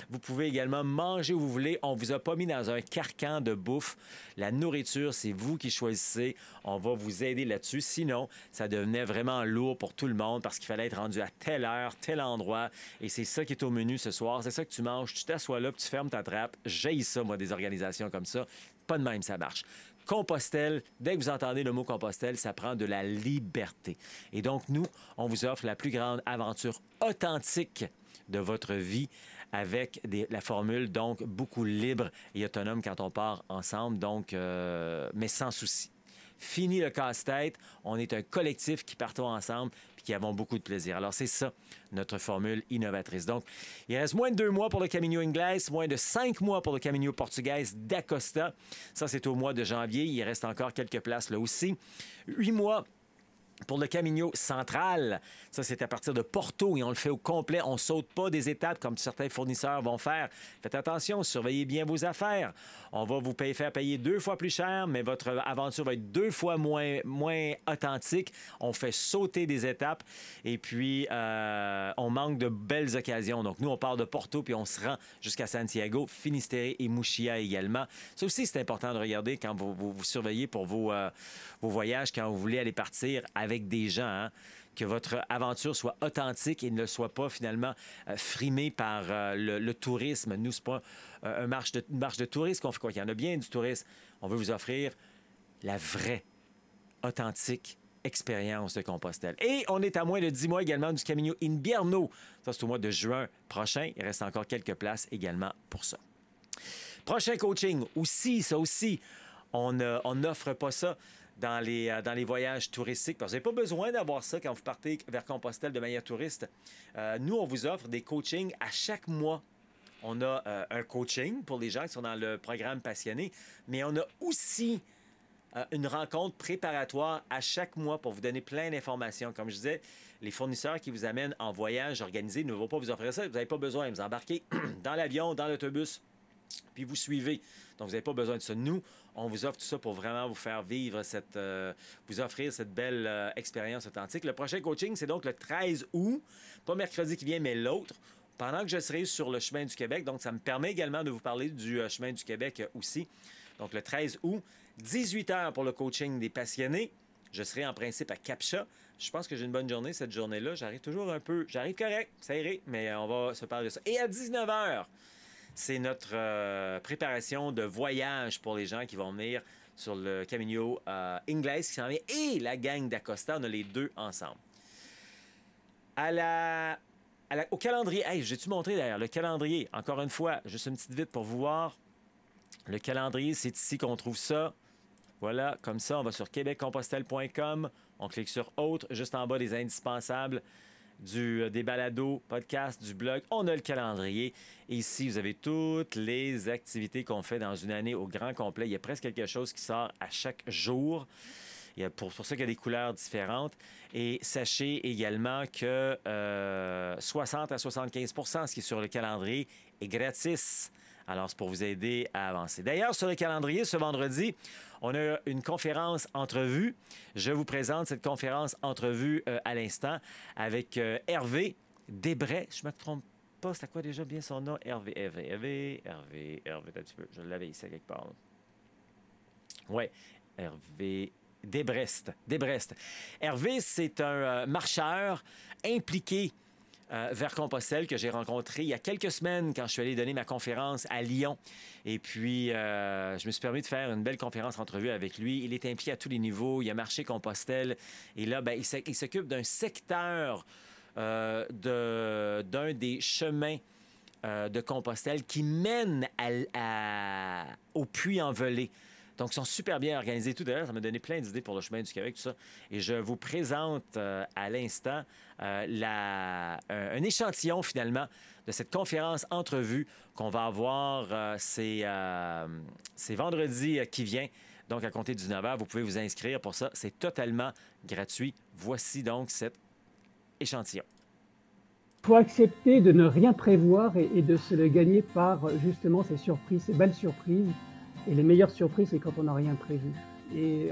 C: Vous pouvez également manger où vous voulez. On ne vous a pas mis dans un carcan de bouffe. La nourriture, c'est vous qui choisissez. On va vous aider là-dessus. Sinon, ça devenait vraiment lourd pour tout le monde parce qu'il fallait être rendu à telle heure, tel endroit. Et c'est ça qui est au menu ce soir. C'est ça que tu manges. Tu t'assois là, puis tu fermes ta trappe. J'haïs ça, moi, des organisations comme ça. Pas de même, ça marche. Compostelle, dès que vous entendez le mot Compostelle, ça prend de la liberté. Et donc, nous, on vous offre la plus grande aventure authentique de votre vie avec la formule, donc, beaucoup libre et autonome quand on part ensemble, donc, mais sans souci. Fini le casse-tête. On est un collectif qui partons ensemble et qui avons beaucoup de plaisir. Alors, c'est ça, notre formule innovatrice. Donc, il reste moins de 2 mois pour le Caminho Inglés, moins de 5 mois pour le Caminho Português d'Acosta. Ça, c'est au mois de janvier. Il reste encore quelques places là aussi. 8 mois pour le Caminho Central. Ça, c'est à partir de Porto et on le fait au complet. On ne saute pas des étapes comme certains fournisseurs vont faire. Faites attention, surveillez bien vos affaires. On va vous faire payer 2 fois plus cher, mais votre aventure va être 2 fois moins authentique. On fait sauter des étapes et puis on manque de belles occasions. Donc, nous, on part de Porto puis on se rend jusqu'à Santiago, Finistère et Mouchia également. Ça aussi, c'est important de regarder quand vous surveillez pour vos voyages, quand vous voulez aller partir avec des gens, hein, que votre aventure soit authentique et ne soit pas finalement frimée par le tourisme. Nous, ce n'est pas une marche de tourisme qu'on fait quoi. Il y en a bien du tourisme. On veut vous offrir la vraie, authentique expérience de Compostelle. Et on est à moins de 10 mois également du Caminho Invierno. Ça, c'est au mois de juin prochain. Il reste encore quelques places également pour ça. Prochain coaching, aussi, ça aussi, on n'offre pas ça dans les voyages touristiques. Parce que vous n'avez pas besoin d'avoir ça quand vous partez vers Compostelle de manière touriste. Nous, on vous offre des coachings à chaque mois. On a un coaching pour les gens qui sont dans le programme Passionné, mais on a aussi une rencontre préparatoire à chaque mois pour vous donner plein d'informations. Comme je disais, les fournisseurs qui vous amènent en voyage organisé ne vont pas vous offrir ça. Vous n'avez pas besoin. Vous embarquez dans l'avion, dans l'autobus, puis vous suivez. Donc, vous n'avez pas besoin de ça. Nous, on vous offre tout ça pour vraiment vous faire vivre vous offrir cette belle expérience authentique. Le prochain coaching, c'est donc le 13 août, pas mercredi qui vient, mais l'autre, pendant que je serai sur le chemin du Québec. Donc, ça me permet également de vous parler du chemin du Québec aussi. Donc, le 13 août, 18 h pour le coaching des passionnés. Je serai en principe à Captcha. Je pense que j'ai une bonne journée cette journée-là. J'arrive correct, ça irait, mais on va se parler de ça. Et à 19 h, c'est notre préparation de voyage pour les gens qui vont venir sur le Caminho Inglés qui s'en vient et la gang d'Acosta. On a les deux ensemble. Au calendrier, hey, j'ai-tu montré d'ailleurs le calendrier? Encore une fois, juste une petite vite pour vous voir. Le calendrier, c'est ici qu'on trouve ça. Voilà, comme ça, on va sur québeccompostelle.com. On clique sur « Autres », juste en bas des indispensables. Des balados, podcasts, du blog. On a le calendrier. Et ici, vous avez toutes les activités qu'on fait dans une année au grand complet. Il y a presque quelque chose qui sort à chaque jour. Il y a pour ça qu'il y a des couleurs différentes. Et sachez également que 60 à 75 % ce qui est sur le calendrier est gratis. Alors, c'est pour vous aider à avancer. D'ailleurs, sur le calendrier, ce vendredi, on a une conférence entrevue. Je vous présente cette conférence entrevue à l'instant avec Hervé Desbrais. Je ne me trompe pas, c'est quoi déjà bien son nom? Hervé, un petit peu. Je l'avais ici quelque part. Oui, Hervé Desbrest. Hervé, c'est un marcheur impliqué vers Compostelle que j'ai rencontré il y a quelques semaines quand je suis allé donner ma conférence à Lyon. Et puis, je me suis permis de faire une belle conférence entrevue avec lui. Il est impliqué à tous les niveaux. Il a marché Compostelle. Et là, ben, il s'occupe d'un secteur d'un des chemins de Compostelle qui mène au Puy-en-Velay. Donc, ils sont super bien organisés. Tout d'ailleurs, ça m'a donné plein d'idées pour le chemin du Québec, tout ça. Et je vous présente à l'instant un échantillon, finalement, de cette conférence entrevue qu'on va avoir c'est vendredi qui vient. Donc, à compter du 19h, vous pouvez vous inscrire pour ça. C'est totalement gratuit. Voici donc cet échantillon.
D: Il faut accepter de ne rien prévoir et de se le gagner par, justement, ces surprises, ces belles surprises. Et les meilleures surprises, c'est quand on n'a rien prévu. Et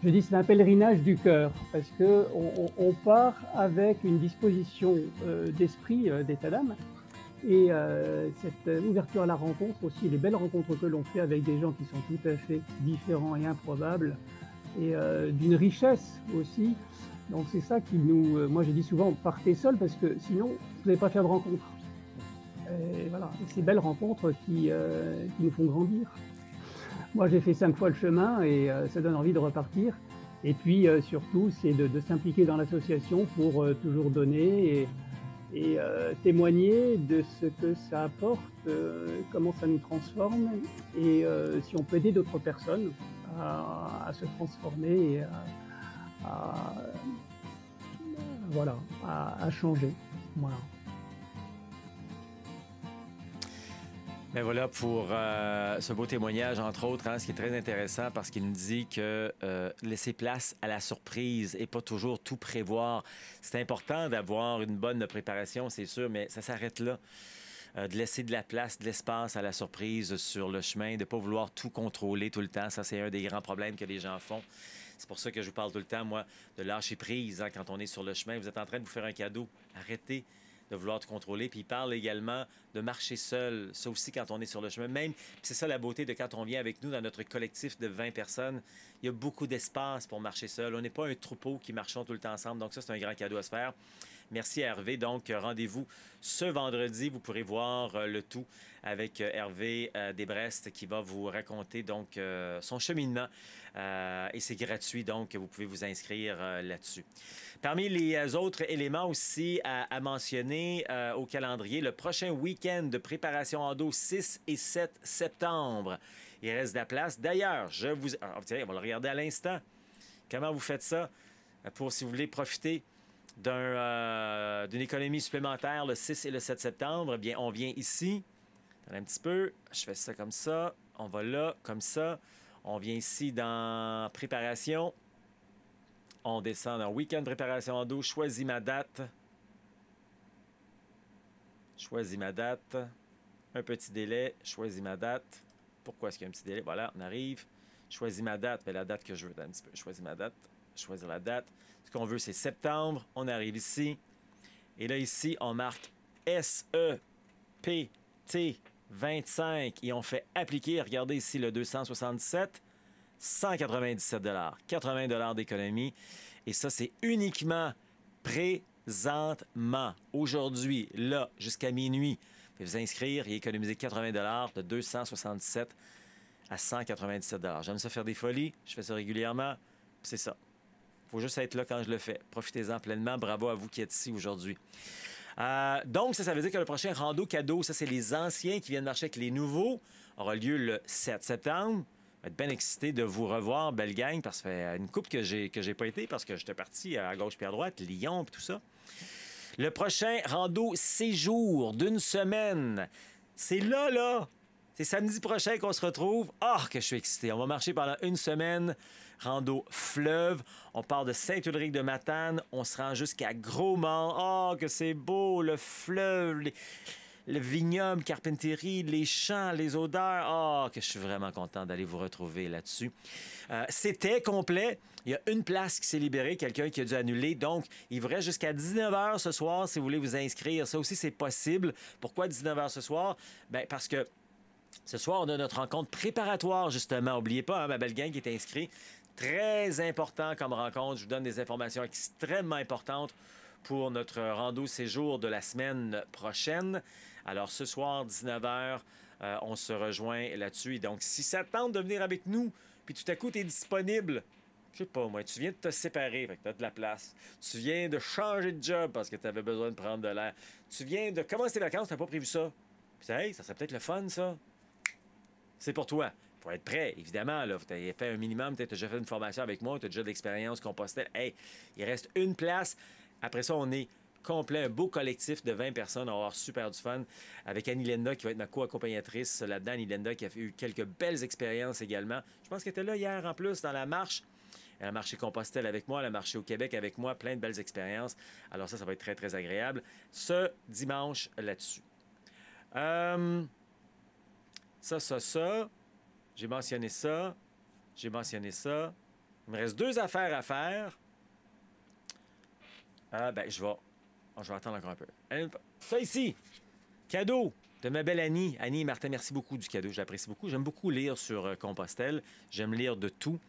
D: je dis, c'est un pèlerinage du cœur, parce qu'on part avec une disposition d'esprit, d'état d'âme. Et cette ouverture à la rencontre aussi, les belles rencontres que l'on fait avec des gens qui sont tout à fait différents et improbables, et d'une richesse aussi. Donc c'est ça qui nous... moi je dis souvent, partez seul, parce que sinon, vous n'allez pas faire de rencontres. Et voilà, et ces belles rencontres qui nous font grandir. Moi, j'ai fait 5 fois le chemin et ça donne envie de repartir. Et puis, surtout, c'est de s'impliquer dans l'association pour toujours donner et témoigner de ce que ça apporte, comment ça nous transforme. Et si on peut aider d'autres personnes à se transformer et voilà, à changer. Voilà.
C: Ben voilà pour ce beau témoignage, entre autres, hein, ce qui est très intéressant parce qu'il nous dit que laisser place à la surprise et pas toujours tout prévoir. C'est important d'avoir une bonne préparation, c'est sûr, mais ça s'arrête là. De laisser de la place, de l'espace à la surprise sur le chemin, de ne pas vouloir tout contrôler tout le temps. Ça, c'est un des grands problèmes que les gens font. C'est pour ça que je vous parle tout le temps, moi, de lâcher prise hein, quand on est sur le chemin. Vous êtes en train de vous faire un cadeau. Arrêtez de vouloir tout contrôler. Puis il parle également de marcher seul. Ça aussi, quand on est sur le chemin. Même, c'est ça la beauté de quand on vient avec nous dans notre collectif de 20 personnes. Il y a beaucoup d'espace pour marcher seul. On n'est pas un troupeau qui marchons tout le temps ensemble. Donc ça, c'est un grand cadeau à se faire. Merci à Hervé. Donc, rendez-vous ce vendredi. Vous pourrez voir le tout avec Hervé Desbrest qui va vous raconter donc son cheminement. Et c'est gratuit, donc vous pouvez vous inscrire là-dessus. Parmi les autres éléments aussi à mentionner au calendrier, le prochain week-end de préparation en dos 6 et 7 septembre. Il reste de la place. D'ailleurs, tiens, on va le regarder à l'instant. Comment vous faites ça pour, si vous voulez, profiter d'une économie supplémentaire le 6 et le 7 septembre? Eh bien, on vient ici. Attendez un petit peu. Je fais ça comme ça. On va là, comme ça. On vient ici dans préparation. On descend dans week-end préparation en dos. Choisis ma date. Choisis ma date. Un petit délai. Choisis ma date. Pourquoi est-ce qu'il y a un petit délai? Voilà, on arrive. Choisis ma date. Mais la date que je veux. Un petit peu. Choisis ma date. Choisir la date. Ce qu'on veut, c'est septembre. On arrive ici. Et là, ici, on marque SEPT 25. Et on fait appliquer. Regardez ici le 277. 197 $. 80 $ d'économie. Et ça, c'est uniquement présentement. Aujourd'hui, là, jusqu'à minuit. Vous pouvez vous inscrire et économiser 80 $ de 267 à 197 $. J'aime ça faire des folies. Je fais ça régulièrement. C'est ça. Il faut juste être là quand je le fais. Profitez-en pleinement. Bravo à vous qui êtes ici aujourd'hui. Donc, ça veut dire que le prochain rando cadeau, ça, c'est les anciens qui viennent marcher avec les nouveaux, aura lieu le 7 septembre. Je vais être bien excité de vous revoir, belle gang, parce que ça fait une couple que j'ai pas été, parce que j'étais parti à gauche puis à droite, Lyon et tout ça. Le prochain rando séjour d'une semaine, c'est là. C'est samedi prochain qu'on se retrouve. Ah, que je suis excité. On va marcher pendant une semaine. Rando fleuve. On part de Saint-Ulrich-de-Matane. On se rend jusqu'à Gros-Mont. Ah, que c'est beau, le fleuve, le vignoble, Carpinterie, les champs, les odeurs. Ah, que je suis vraiment content d'aller vous retrouver là-dessus. C'était complet. Il y a une place qui s'est libérée, quelqu'un qui a dû annuler. Donc, il vous reste jusqu'à 19h ce soir si vous voulez vous inscrire. Ça aussi, c'est possible. Pourquoi 19h ce soir? Bien, parce que ce soir, on a notre rencontre préparatoire, justement. N'oubliez pas, hein, ma belle gang qui est inscrite. Très important comme rencontre. Je vous donne des informations extrêmement importantes pour notre rando séjour de la semaine prochaine. Alors, ce soir, 19h, on se rejoint là-dessus. Et donc, si ça te tente de venir avec nous, puis tout à coup, tu es disponible, je sais pas, moi, tu viens de te séparer, fait que tu as de la place. Tu viens de changer de job parce que tu avais besoin de prendre de l'air. Tu viens de commencer tes vacances, tu n'as pas prévu ça. Puis, hey, ça serait peut-être le fun, ça. C'est pour toi. Il faut être prêt, évidemment. Tu as fait un minimum, tu as déjà fait une formation avec moi, tu as déjà de l'expérience Compostelle. Hey, il reste une place. Après ça, on est complet, un beau collectif de 20 personnes. On va avoir super du fun avec Annie Lenda qui va être ma co-accompagnatrice là-dedans. Annie Lenda qui a eu quelques belles expériences également. Je pense qu'elle était là hier en plus dans la marche. Elle a marché Compostelle avec moi, elle a marché au Québec avec moi, plein de belles expériences. Alors ça va être très, très agréable. Ce dimanche là-dessus. Ça. J'ai mentionné ça. J'ai mentionné ça. Il me reste 2 affaires à faire. Je vais attendre encore un peu. Ça ici, cadeau de ma belle Annie. Annie et Martin, merci beaucoup du cadeau. J'apprécie beaucoup. J'aime beaucoup lire sur Compostelle. J'aime lire de tout.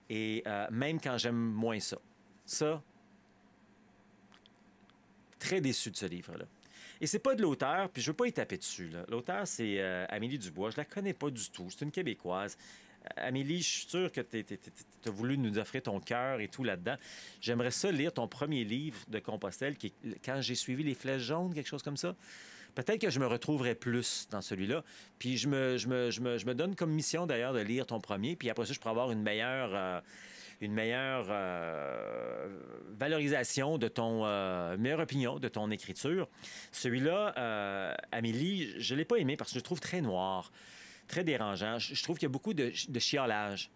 C: Et même quand j'aime moins ça. Ça, très déçu de ce livre-là. Et c'est pas de l'auteur, puis je veux pas y taper dessus. L'auteur, c'est Amélie Dubois. Je la connais pas du tout. C'est une Québécoise. Amélie, je suis sûr que tu as voulu nous offrir ton cœur et tout là-dedans. J'aimerais ça lire ton premier livre de Compostelle, qui est Quand j'ai suivi les flèches jaunes, quelque chose comme ça. Peut-être que je me retrouverai plus dans celui-là. Puis je me donne comme mission, d'ailleurs, de lire ton premier. Puis après ça, je pourrais avoir une meilleure valorisation de ton... meilleure opinion de ton écriture. Celui-là, Amélie, je ne l'ai pas aimé parce que je le trouve très noir, très dérangeant. Je trouve qu'il y a beaucoup de chiolage.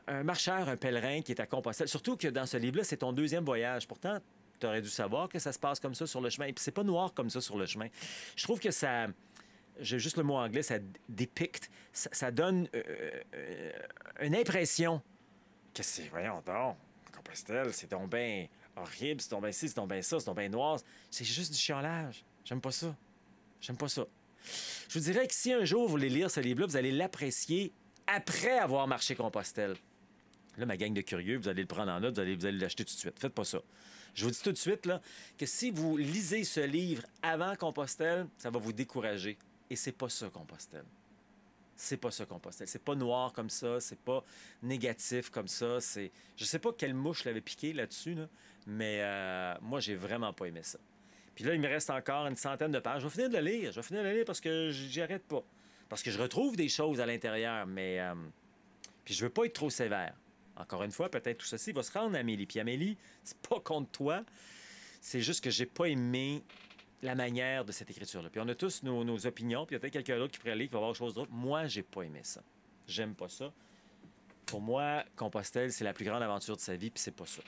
C: Un marcheur, un pèlerin qui est à Compostelle, surtout que dans ce livre-là, c'est ton deuxième voyage. Pourtant, tu aurais dû savoir que ça se passe comme ça sur le chemin. Et puis c'est pas noir comme ça sur le chemin. Je trouve que ça... J'ai juste le mot anglais, ça dépique, ça donne une impression que c'est... Voyons donc, Compostelle, c'est donc bien horrible, c'est donc bien ci, c'est donc bien ça, c'est donc bien noir. C'est juste du chiolage. J'aime pas ça. J'aime pas ça. Je vous dirais que si un jour vous voulez lire ce livre-là, vous allez l'apprécier après avoir marché Compostelle. Là, ma gang de curieux, vous allez le prendre en note, vous allez l'acheter tout de suite. Faites pas ça. Je vous dis tout de suite là, que si vous lisez ce livre avant Compostelle, ça va vous décourager. Et c'est pas ça, Compostelle. C'est pas ça, Compostelle. C'est pas noir comme ça, c'est pas négatif comme ça. Je sais pas quelle mouche l'avait piqué là-dessus, là, mais moi, j'ai vraiment pas aimé ça. Puis là, il me reste encore une centaine de pages. Je vais finir de le lire. Je vais finir de le lire parce que j'y arrête pas. Parce que je retrouve des choses à l'intérieur, mais... Puis je veux pas être trop sévère. Encore une fois, peut-être tout ceci va se rendre à Amélie. Puis Amélie, c'est pas contre toi. C'est juste que j'ai pas aimé la manière de cette écriture-là. Puis on a tous nos opinions, puis il y a peut-être quelqu'un d'autre qui pourrait lire, qui va voir autre chose d'autre. Moi, j'ai pas aimé ça. J'aime pas ça. Pour moi, Compostelle, c'est la plus grande aventure de sa vie, puis c'est pas ça.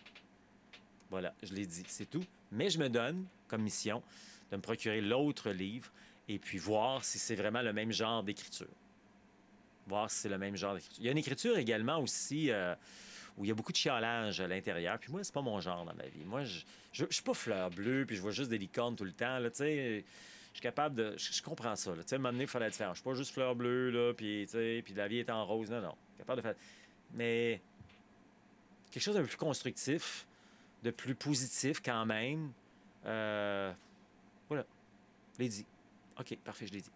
C: Voilà, je l'ai dit, c'est tout. Mais je me donne comme mission de me procurer l'autre livre et puis voir si c'est vraiment le même genre d'écriture. Voir si c'est le même genre d'écriture. Il y a une écriture également aussi où il y a beaucoup de chiolage à l'intérieur. Puis moi, c'est pas mon genre dans ma vie. Moi, je suis pas fleur bleue, puis je vois juste des licornes tout le temps. Là, tu sais, je suis capable de... Je comprends ça. Tu sais, à un moment donné, il faut faire la différence. Je suis pas juste fleur bleue, là, puis la vie est en rose. Non, non. Capable de faire... Mais quelque chose d'un peu plus constructif, de plus positif quand même. Voilà. Je l'ai dit. OK, parfait, je l'ai dit.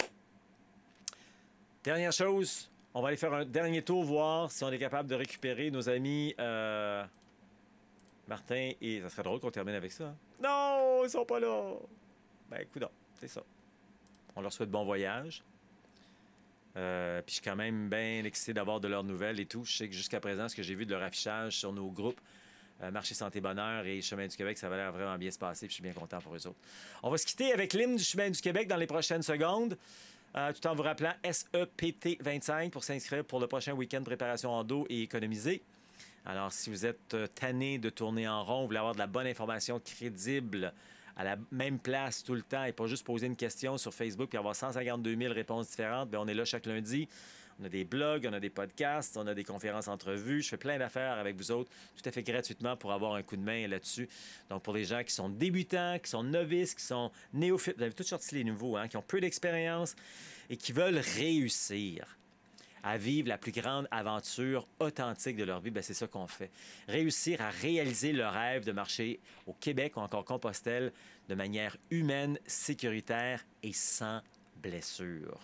C: Dernière chose, on va aller faire un dernier tour, voir si on est capable de récupérer nos amis Martin et... Ça serait drôle qu'on termine avec ça. Hein? Non, ils sont pas là! Ben, écoute, c'est ça. On leur souhaite bon voyage. Puis je suis quand même bien excité d'avoir de leurs nouvelles et tout. Je sais que jusqu'à présent, ce que j'ai vu de leur affichage sur nos groupes, Marché Santé Bonheur et Chemin du Québec, ça va l'air vraiment bien se passer, puis je suis bien content pour eux autres. On va se quitter avec l'hymne du Chemin du Québec dans les prochaines secondes, tout en vous rappelant SEPT25 pour s'inscrire pour le prochain week-end de préparation en dos et économiser. Alors, si vous êtes tanné de tourner en rond, vous voulez avoir de la bonne information crédible à la même place tout le temps et pas juste poser une question sur Facebook puis avoir 152 000 réponses différentes, bien, on est là chaque lundi. On a des blogs, on a des podcasts, on a des conférences entrevues. Je fais plein d'affaires avec vous autres, tout à fait gratuitement pour avoir un coup de main là-dessus. Donc, pour les gens qui sont débutants, qui sont novices, qui sont néophytes, vous avez tous sorti les nouveaux, hein, qui ont peu d'expérience et qui veulent réussir à vivre la plus grande aventure authentique de leur vie, bien, c'est ça qu'on fait. Réussir à réaliser le rêve de marcher au Québec ou encore Compostelle de manière humaine, sécuritaire et sans blessure.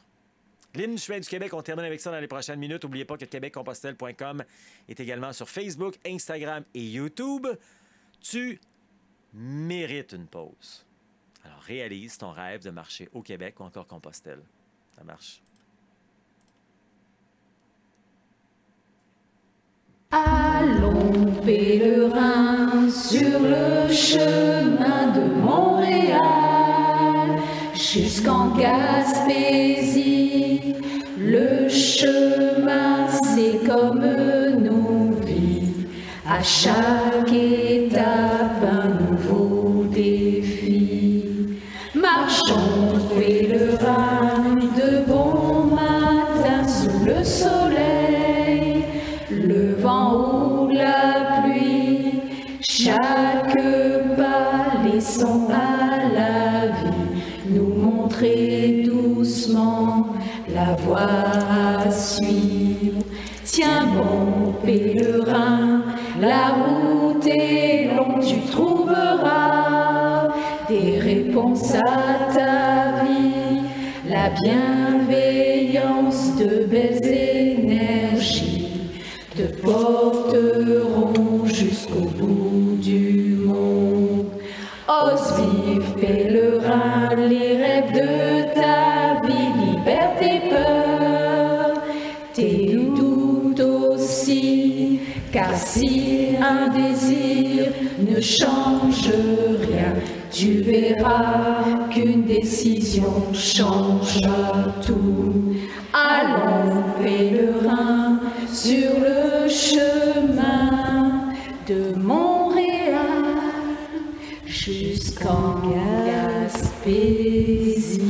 C: L'hymne du Chemin du Québec, on termine avec ça dans les prochaines minutes. N'oubliez pas que québeccompostelle.com est également sur Facebook, Instagram et YouTube. Tu mérites une pause. Alors, réalise ton rêve de marcher au Québec ou encore Compostelle. Ça marche.
E: Allons, pèlerins, sur le chemin de Montréal, jusqu'en Gaspésie. Le chemin, c'est comme nos vies. À chaque étape, un nouveau défi. Marchons, pèlerins, de bon matin sous le soleil. Le vent ou la pluie, chaque pas laissons à la vie nous montrer doucement la voie à suivre. Tiens bon pèlerin, la route est longue, tu trouveras des réponses à ta vie, la bienveillance de belles énergies te porteront jusqu'au bout du monde. Ose vivre, pèlerin. ne change rien. Tu verras qu'une décision change tout. Allons, pèlerins, sur le chemin de Montréal jusqu'en Gaspésie.